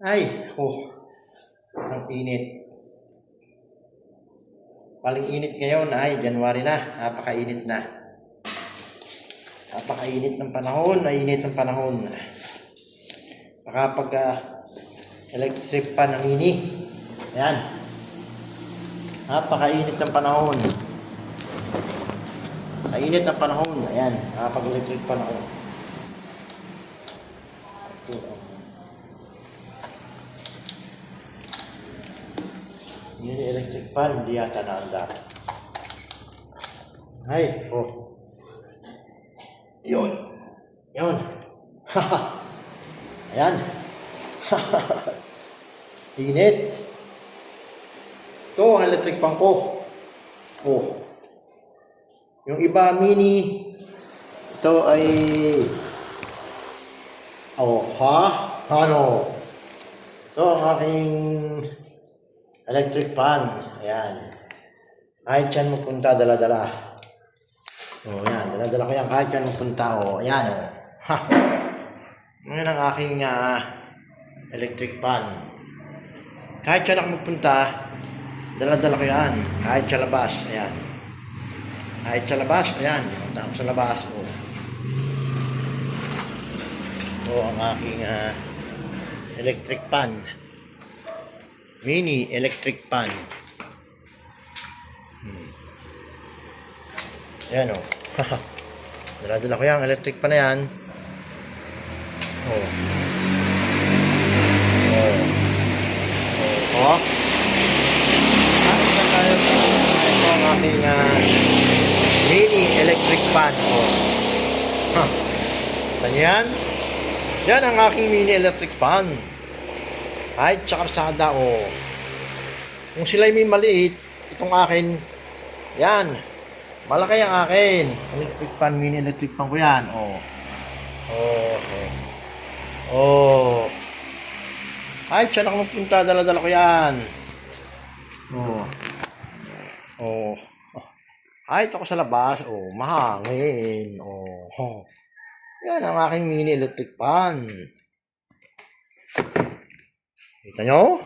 Ay, ang init. Paling init ngayon ay January na. Napakainit na. Napakainit ng panahon. Init ng panahon. Makapag electric pan ng mini. Ayan. Napakainit ng panahon. Mainit ng panahon. Ayan. Nakapag electric pan ako. Yun yung electric pan, hindi yata naanda. Ay, Yun. Yun. Ayan. Init. Ito ang electric pan ko. Yung iba mini. Ito ay ano? Ito ang aking electric pan. Ayan. Kahit yan mapunta, dala-dala. Ayan. Dala-dala ko yan kahit yan mapunta. Ayan. Ngayon ang aking electric pan. Kahit yan ako magpunta, dala-dala ko yan. Kahit sa labas. Ayan. Kahit sa labas. Ayan. Punta ako sa labas. Ang aking electric pan. Mini electric pan. Ayan Dala-dala ko yung electric pan na yan. Ito ang aking mini electric pan. Yan. Yan ang aking mini electric pan. Kahit sa karsada kung sila'y may maliit, itong akin, yan. Malaki ang akin. Electric pan, mini electric pan ko yan. Kahit saan ako magpunta, dala-dala ko yan. Kahit ako sa labas, mahangin. Yan ang aking mini electric pan. Kita nyo?